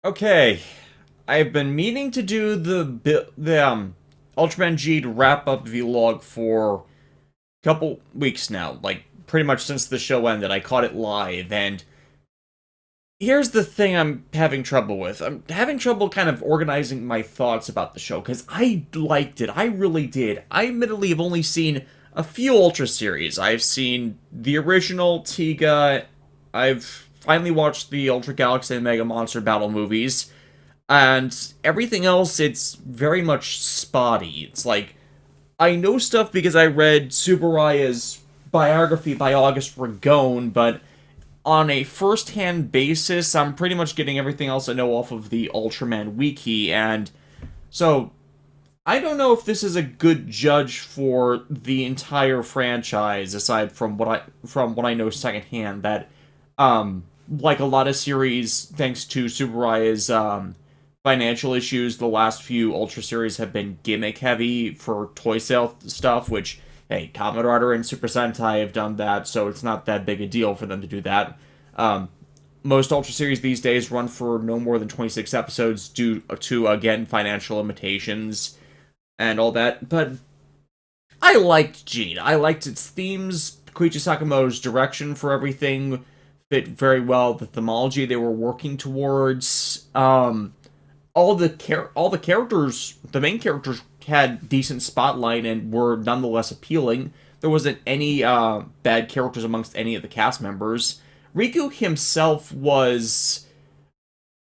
Okay, I've been meaning to do the Ultraman G to wrap up vlog for a couple weeks now, like pretty much since the show ended. I caught it live, and here's the thing I'm having trouble with. I'm having trouble kind of organizing my thoughts about the show because I liked it. I really did. I admittedly have only seen a few Ultra series. I've seen the original Tiga. I've finally watched the Ultra Galaxy and Mega Monster Battle movies. And everything else, it's very much spotty. It's like, I know stuff because I read Tsuburaya's biography by August Ragone, but on a first-hand basis, I'm pretty much getting everything else I know off of the Ultraman wiki, and so I don't know if this is a good judge for the entire franchise, aside from what I know secondhand. That like a lot of series, thanks to Tsuburaya's financial issues, the last few Ultra series have been gimmick heavy for toy sale stuff, which, hey, Kamen Rider and Super Sentai have done that, so it's not that big a deal for them to do that. Um, Most Ultra series these days run for no more than 26 episodes due to, again, financial limitations and all that, but I liked Gene. I liked its themes. Koichi Sakamoto's direction for everything fit very well. The themology they were working towards. All the characters, the main characters, had decent spotlight and were nonetheless appealing. There wasn't any bad characters amongst any of the cast members. Riku himself was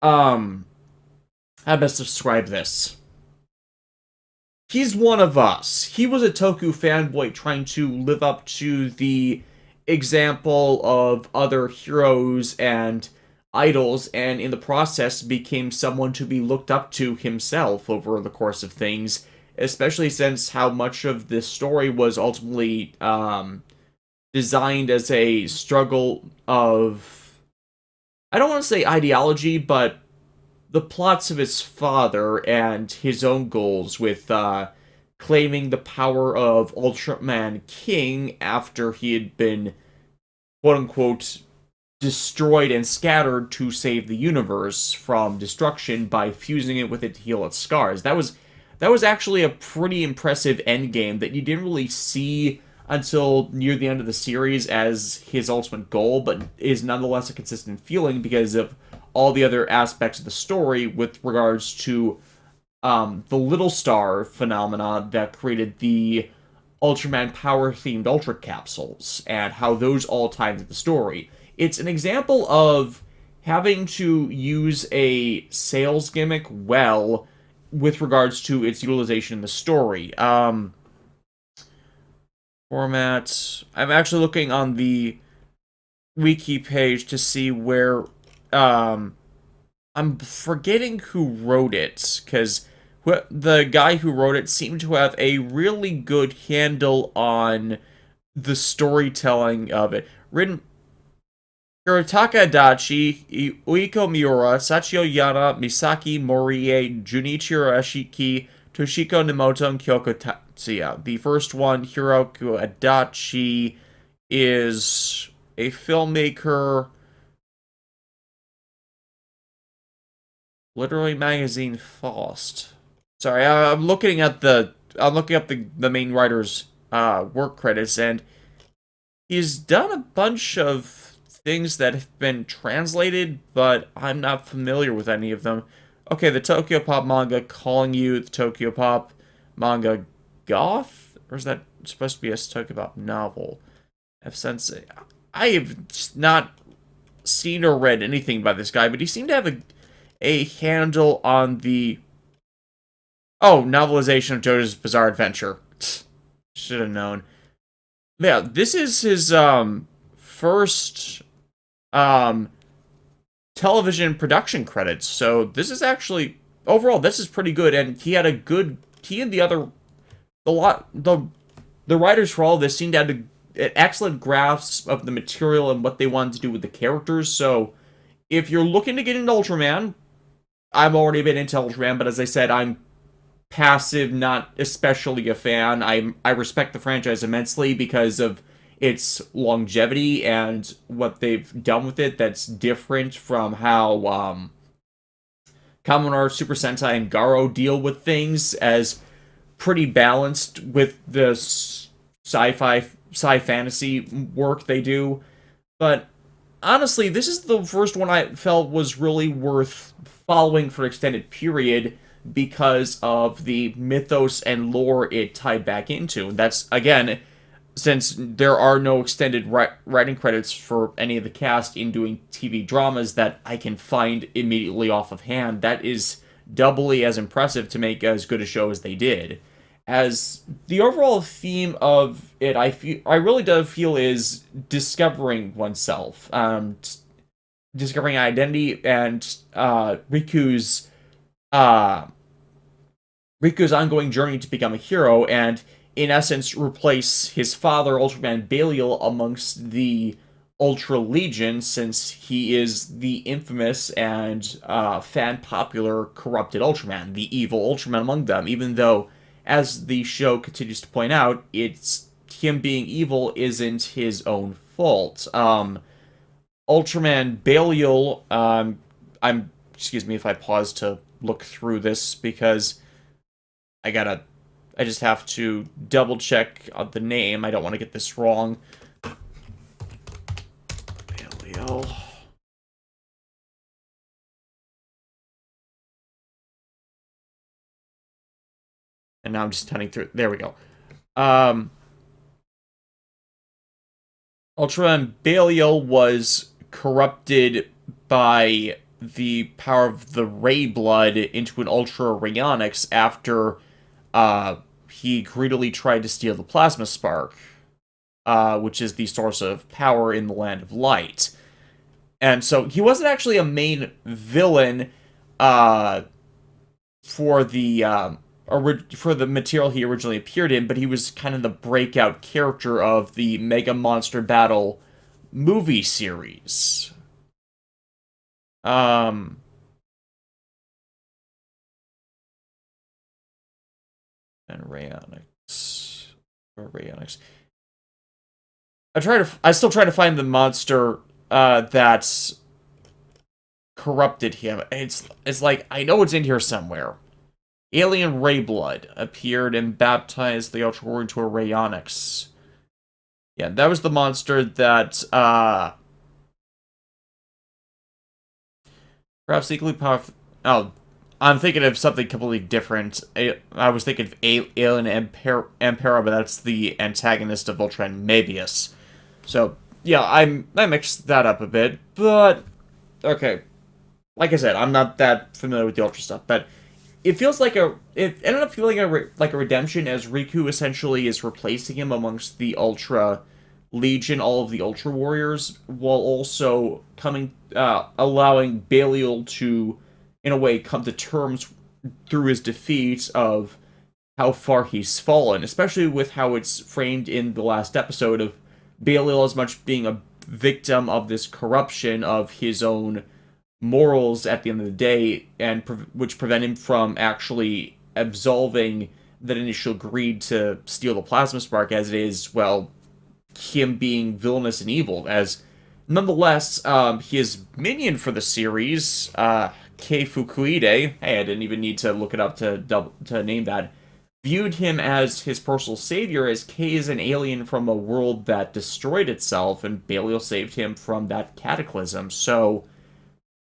how best to describe this? He's one of us. He was a Toku fanboy trying to live up to the example of other heroes and idols, and in the process became someone to be looked up to himself over the course of things, especially since how much of this story was ultimately designed as a struggle of, I don't want to say ideology, but the plots of his father and his own goals with claiming the power of Ultraman King after he had been quote unquote destroyed and scattered to save the universe from destruction by fusing it with it to heal its scars. That was actually a pretty impressive endgame that you didn't really see until near the end of the series as his ultimate goal, but is nonetheless a consistent feeling because of all the other aspects of the story with regards to the Little Star phenomena that created the Ultraman power themed Ultra capsules and how those all tie into the story. It's an example of having to use a sales gimmick well with regards to its utilization in the story. Format. I'm actually looking on the wiki page to see where I'm forgetting who wrote it, because the guy who wrote it seemed to have a really good handle on the storytelling of it. Written Hirotaka Adachi, Uiko Miura, Sachio Yana, Misaki Morie, Junichiro Ashiki, Toshiko Nemoto, and Kyoko Tatsuya. The first one, Hiroko Adachi, is a filmmaker. Literary magazine Faust. Sorry, I'm looking up the main writer's work credits, and he's done a bunch of things that have been translated, but I'm not familiar with any of them. Okay, the Tokyo Pop manga calling you the Tokyo Pop manga goth, or is that supposed to be a Tokyo Pop novel? F Sensei. I have not seen or read anything by this guy, but he seemed to have a handle on the novelization of JoJo's Bizarre Adventure. Should have known. Yeah, this is his first um television production credits. So this is actually overall this is pretty good, and he and the writers for all of this seemed to have an excellent grasp of the material and what they wanted to do with the characters. So if you're looking to get into Ultraman, I've already been into Ultraman, but as I said, I'm passive, not especially a fan. I respect the franchise immensely because of its longevity and what they've done with it that's different from how Kamen Super Sentai, and Garo deal with things as pretty balanced with the sci-fi, sci-fantasy work they do. But honestly, this is the first one I felt was really worth following for an extended period because of the mythos and lore it tied back into. That's, again, since there are no extended writing credits for any of the cast in doing TV dramas that I can find immediately off of hand, that is doubly as impressive to make as good a show as they did. As the overall theme of it, I really do feel is discovering oneself, discovering identity, and uh, Riku's ongoing journey to become a hero, and in essence replace his father, Ultraman Belial, amongst the Ultra Legion, since he is the infamous and fan-popular corrupted Ultraman, the evil Ultraman among them, even though, as the show continues to point out, it's him being evil isn't his own fault. Ultraman Belial, excuse me if I pause to look through this, because I just have to double check the name. I don't want to get this wrong. Belial. And now I'm just turning through. There we go. Ultraman Belial was corrupted by the power of the Ray Blood into an Ultra Rayonics after he greedily tried to steal the Plasma Spark, which is the source of power in the Land of Light. And so he wasn't actually a main villain for the material he originally appeared in, but he was kind of the breakout character of the Mega Monster Battle movie series. And Rayonics. I still try to find the monster that's corrupted him. It's like, I know it's in here somewhere. Alien Ray Blood appeared and baptized the Ultra Warrior into a Rayonics. Yeah, that was the monster that, perhaps equally powerful. Oh, I'm thinking of something completely different. I was thinking of Alien Ampera, but that's the antagonist of Ultraman Mebius. So, yeah, I mixed that up a bit, but, okay. Like I said, I'm not that familiar with the Ultra stuff, but it feels like it ended up feeling like a redemption, as Riku essentially is replacing him amongst the Ultra Legion, all of the Ultra Warriors, while also allowing Belial to, in a way, come to terms through his defeat of how far he's fallen, especially with how it's framed in the last episode of Belial as much being a victim of this corruption of his own morals at the end of the day, and which prevent him from actually absolving that initial greed to steal the Plasma Spark, as it is, well, him being villainous and evil, as nonetheless, his minion for the series, Kei Fukuide, hey, I didn't even need to look it up to name that, viewed him as his personal savior, as Kei is an alien from a world that destroyed itself, and Belial saved him from that cataclysm. So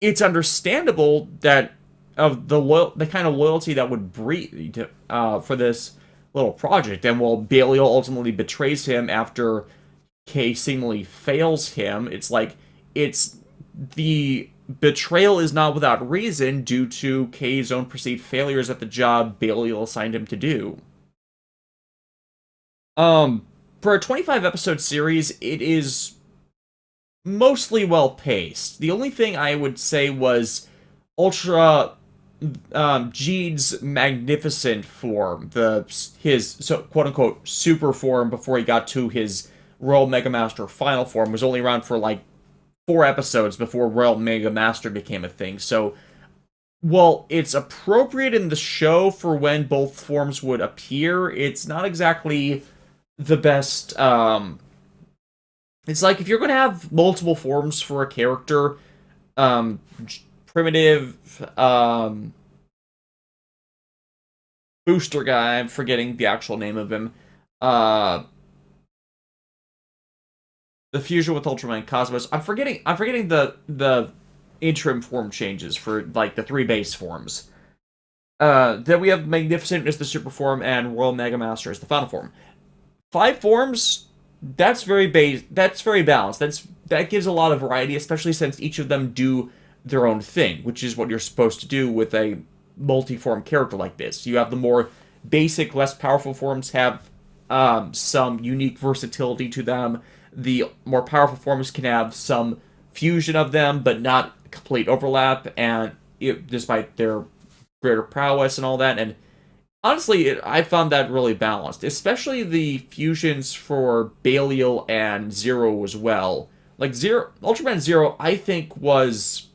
it's understandable that of the kind of loyalty that would breed for this little project, and while Belial ultimately betrays him after Kei seemingly fails him, it's like the betrayal is not without reason due to Kei's own perceived failures at the job Belial assigned him to do. For a 25 episode series, it is mostly well paced. The only thing I would say was Ultra Jeed's magnificent form, his quote unquote super form before he got to his Royal Mega Master final form, was only around for like 4 episodes before Royal Mega Master became a thing. So, while it's appropriate in the show for when both forms would appear, it's not exactly the best. It's like if you're going to have multiple forms for a character, primitive booster guy. I'm forgetting the actual name of him. Uh, the fusion with Ultraman Cosmos. I'm forgetting the interim form changes for like the three base forms. Then we have Magnificent as the super form and Royal Mega Master as the final form. Five forms. That's very base. That's very balanced. That gives a lot of variety, especially since each of them do their own thing, which is what you're supposed to do with a multi-form character like this. You have the more basic, less powerful forms have some unique versatility to them. The more powerful forms can have some fusion of them, but not complete overlap, and despite their greater prowess and all that. And honestly, I found that really balanced, especially the fusions for Belial and Zero as well. Like Ultraman Zero, I think was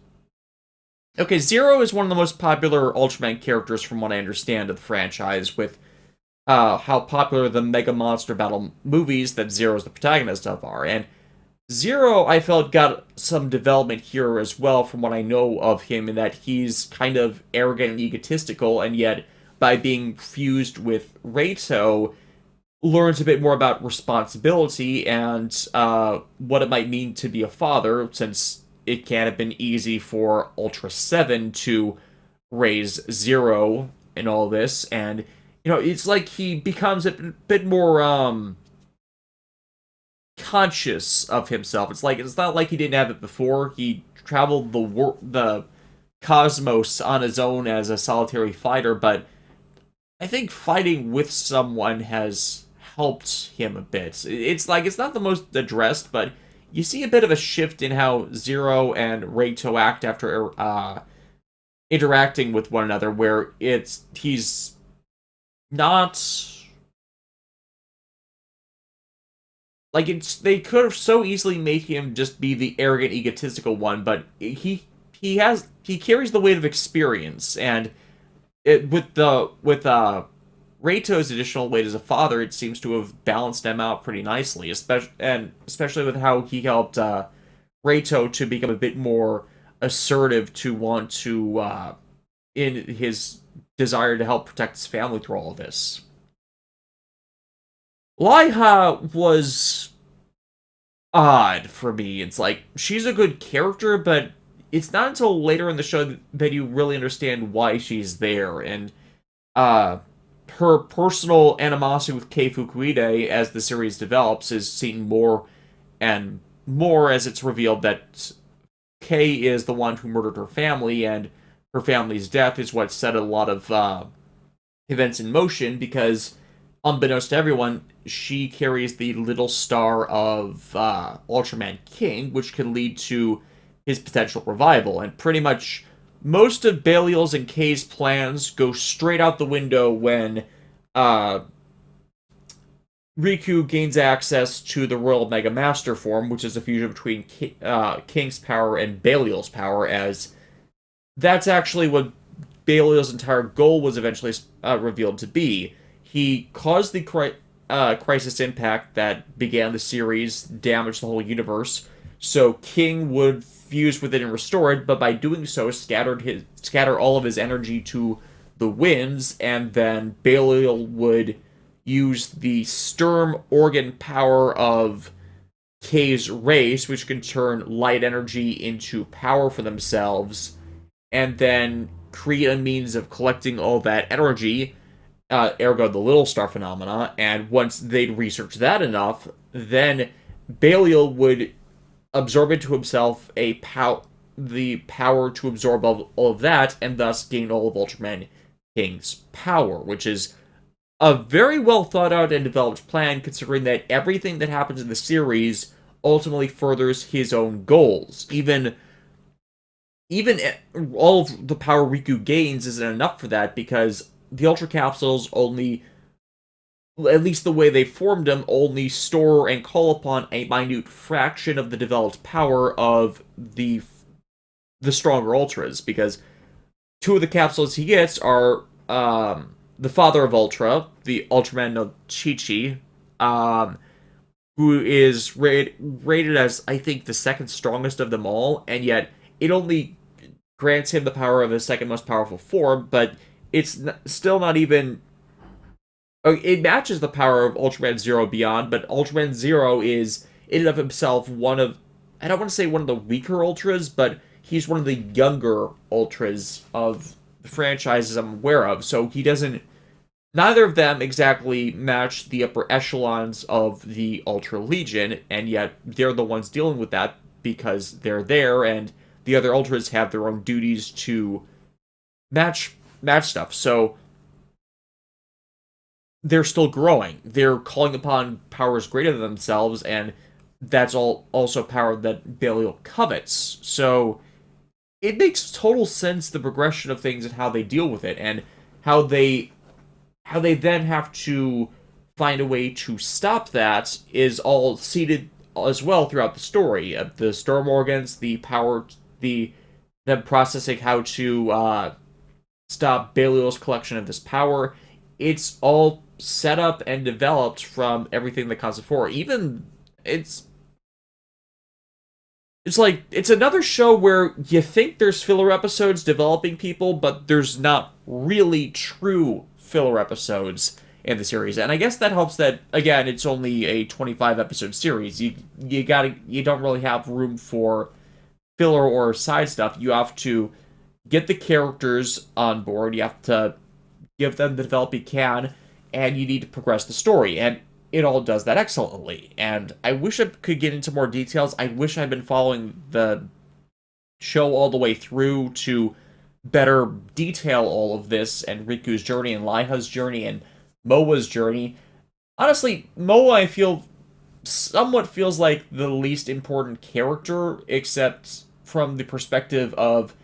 okay. Zero is one of the most popular Ultraman characters, from what I understand of the franchise, with how popular the Mega Monster Battle movies that Zero is the protagonist of are. And Zero, I felt, got some development here as well, from what I know of him, in that he's kind of arrogant and egotistical, and yet, by being fused with Reito, learns a bit more about responsibility and what it might mean to be a father, since it can't have been easy for Ultra 7 to raise Zero in all this. And, it's like he becomes a bit more conscious of himself. It's not like he didn't have it before. He traveled the cosmos on his own as a solitary fighter, but I think fighting with someone has helped him a bit. It's not the most addressed, but you see a bit of a shift in how Zero and Reito act after interacting with one another, where he's not like they could have so easily made him just be the arrogant, egotistical one, but he carries the weight of experience, and with Reito's additional weight as a father, it seems to have balanced them out pretty nicely, especially with how he helped Reito to become a bit more assertive, to want to in his desire to help protect his family through all of this. Laiha was odd for me. It's like, she's a good character, but it's not until later in the show that you really understand why she's there. And her personal animosity with Kei Fukuhide, as the series develops, is seen more and more as it's revealed that Kei is the one who murdered her family, and her family's death is what set a lot of events in motion, because unbeknownst to everyone, she carries the little star of Ultraman King, which could lead to his potential revival. And pretty much most of Belial's and Kei's plans go straight out the window when Riku gains access to the Royal Mega Master form, which is a fusion between King's power and Belial's power, as that's actually what Belial's entire goal was eventually revealed to be. He caused the crisis impact that began the series, damaged the whole universe, so King would fuse with it and restore it, but by doing so, scatter all of his energy to the winds, and then Belial would use the Sturm organ power of Kei's race, which can turn light energy into power for themselves, and then create a means of collecting all that energy, ergo the Little Star phenomena. And once they'd researched that enough, then Belial would absorb into himself the power to absorb all of that, and thus gain all of Ultraman King's power, which is a very well thought out and developed plan, considering that everything that happens in the series ultimately furthers his own goals. Even all of the power Riku gains isn't enough for that, because the Ultra Capsules only, at least the way they formed them, only store and call upon a minute fraction of the developed power of the stronger Ultras, because two of the capsules he gets are the Father of Ultra, the Ultraman no Chi-Chi, who is rated as, I think, the second strongest of them all, and yet it only grants him the power of his second most powerful form, but it's still not even... It matches the power of Ultraman Zero Beyond, but Ultraman Zero is, in and of himself, one of... I don't want to say one of the weaker Ultras, but he's one of the younger Ultras of the franchises I'm aware of, so he doesn't... Neither of them exactly match the upper echelons of the Ultra Legion, and yet they're the ones dealing with that because they're there, and the other Ultras have their own duties to match stuff. So they're still growing. They're calling upon powers greater than themselves, and that's also power that Belial covets. So it makes total sense, the progression of things and how they deal with it, and how they then have to find a way to stop that is all seeded as well throughout the story. The Storm Organs, the power, them processing how to stop Belial's collection of this power. It's all set up and developed from everything that comes before. Even it's like, it's another show where you think there's filler episodes developing people, but there's not really true filler episodes in the series. And I guess that helps that, again, it's only a 25 episode series. You don't really have room for filler or side stuff. You have to get the characters on board, you have to give them the develop you can, and you need to progress the story. And it all does that excellently. And I wish I could get into more details. I wish I'd been following the show all the way through to better detail all of this, and Riku's journey, and Laiha's journey, and Moa's journey. Honestly, Moa, I feel, somewhat feels like the least important character, except from the perspective of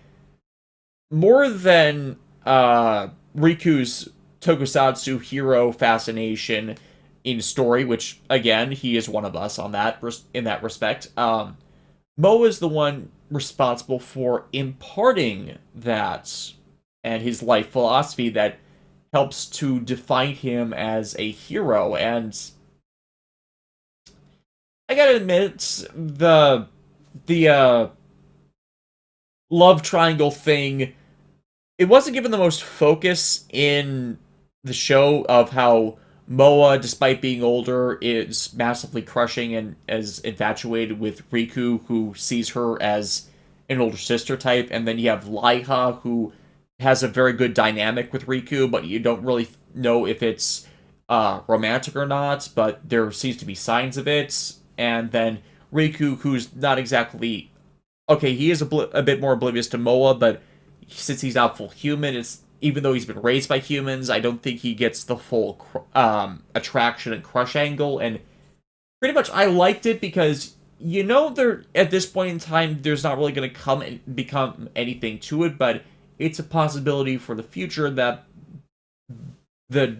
more than Riku's tokusatsu hero fascination in story, which, again, he is one of us on that in that respect. Moa is the one responsible for imparting that and his life philosophy that helps to define him as a hero. And I gotta admit, the love triangle thing, it wasn't given the most focus in the show, of how Moa, despite being older, is massively crushing and as infatuated with Riku, who sees her as an older sister type. And then you have Laiha, who has a very good dynamic with Riku, but you don't really know if it's romantic or not, but there seems to be signs of it. And then Riku, who's not exactly... Okay, he is a bit more oblivious to Moa, but since he's not full human, it's... Even though he's been raised by humans, I don't think he gets the full attraction and crush angle. And pretty much I liked it because, you know, there at this point in time, there's not really going to become anything to it, but it's a possibility for the future that the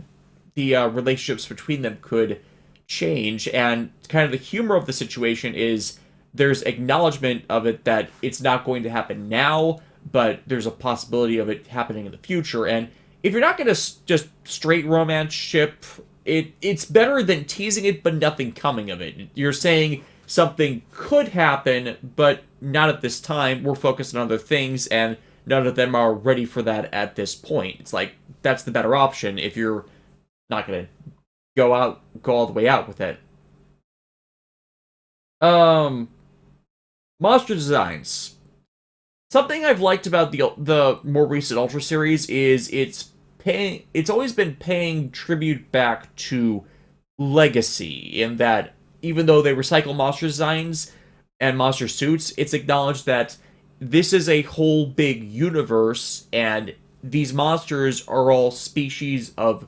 relationships between them could change. And kind of the humor of the situation is there's acknowledgement of it that it's not going to happen now, but there's a possibility of it happening in the future. And if you're not going to just straight romance ship, it's better than teasing it but nothing coming of it. You're saying something could happen, but not at this time. We're focused on other things, and none of them are ready for that at this point. It's like, that's the better option if you're not going to go all the way out with it. Monster designs. Something I've liked about the more recent Ultra series is it's always been paying tribute back to legacy, in that even though they recycle monster designs and monster suits, it's acknowledged that this is a whole big universe, and these monsters are all species of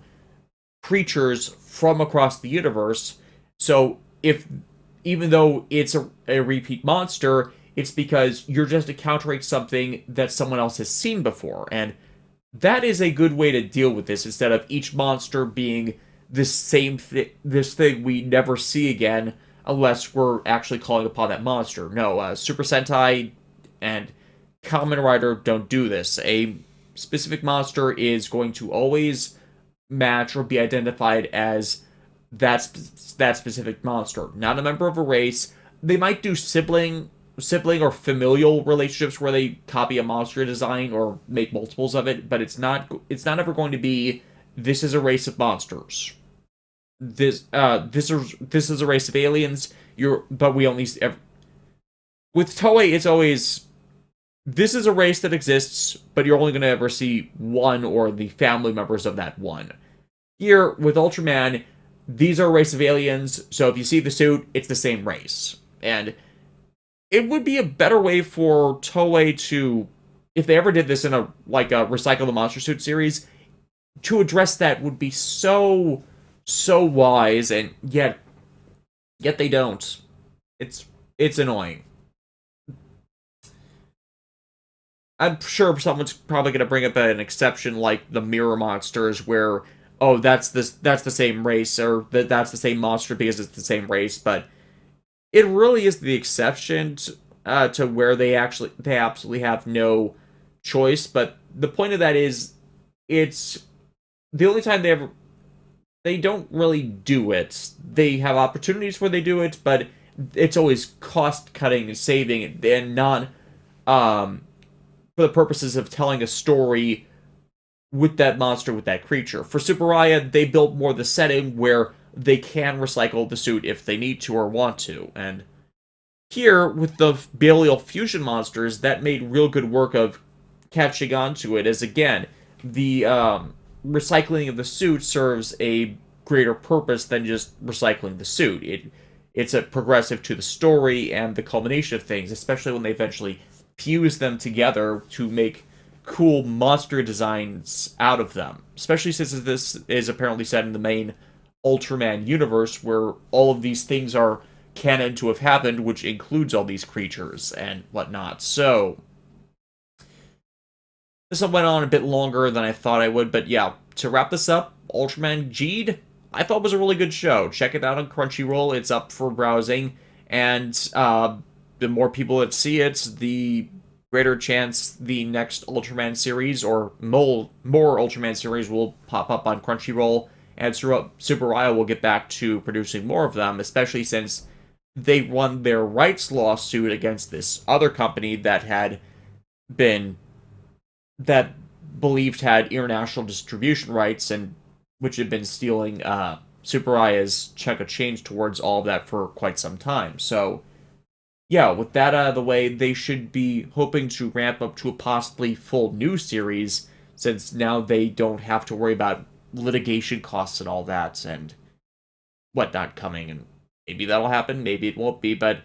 creatures from across the universe. So even though it's a repeat monster, it's because you're just encountering something that someone else has seen before. And that is a good way to deal with this, instead of each monster being this thing we never see again unless we're actually calling upon that monster. No, Super Sentai and Kamen Rider don't do this. A specific monster is going to always match or be identified as that specific monster, not a member of a race. They might do siblings sibling or familial relationships where they copy a monster design or make multiples of it, but it's not ever going to be this is a race of monsters. This is a race of aliens. But we only with Toei it's always this is a race that exists, but you're only going to ever see one or the family members of that one. Here with Ultraman, these are a race of aliens, so if you see the suit, it's the same race. And it would be a better way for Toei to, if they ever did this in a Recycle the Monster Suit series, to address that would be so wise, and yet they don't. It's annoying. I'm sure someone's probably going to bring up an exception like the mirror monsters, where that's the same race, or that's the same monster because it's the same race, but it really is the exception to where they absolutely have no choice. But the point of that is, it's the only time they don't really do it. They have opportunities where they do it, but it's always cost cutting and saving, and not for the purposes of telling a story with that monster, with that creature. For Superaya, they built more the setting where they can recycle the suit if they need to or want to. And here, with the Belial fusion monsters, that made real good work of catching on to it, as again, the recycling of the suit serves a greater purpose than just recycling the suit. It's a progressive to the story and the culmination of things, especially when they eventually fuse them together to make cool monster designs out of them. Especially since this is apparently set in the main Ultraman universe, where all of these things are canon to have happened, which includes all these creatures and whatnot. So this one went on a bit longer than I thought I would, but yeah, to wrap this up, Ultraman Geed, I thought was a really good show. Check it out on Crunchyroll. It's up for browsing, and the more people that see it, the greater chance the next Ultraman series or more Ultraman series will pop up on Crunchyroll, and Superaya will get back to producing more of them, especially since they won their rights lawsuit against this other company that believed had international distribution rights, and which had been stealing Superaya's chunk of change towards all of that for quite some time. So yeah, with that out of the way, they should be hoping to ramp up to a possibly full new series, since now they don't have to worry about litigation costs and all that, and whatnot coming. And maybe that'll happen, maybe it won't be, but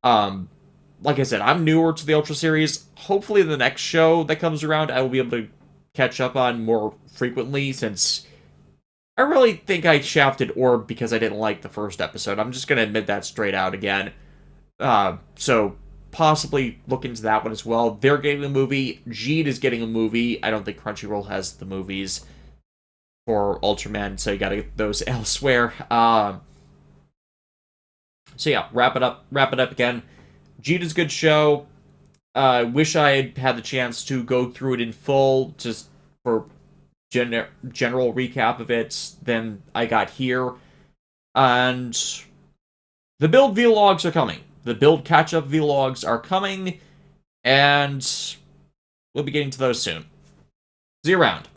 like I said, I'm newer to the Ultra series. Hopefully the next show that comes around, I will be able to catch up on more frequently, since I really think I shafted Orb because I didn't like the first episode. I'm just going to admit that straight out again. So possibly look into that one as well. They're getting a movie. Geed is getting a movie. I don't think Crunchyroll has the movies for Ultraman, so you gotta get those elsewhere. So yeah, wrap it up again. Geed is a good show. I wish I had had the chance to go through it in full, just for general recap of it, than I got here. And the build vlogs are coming. The build catch-up vlogs are coming, and we'll be getting to those soon. See you around.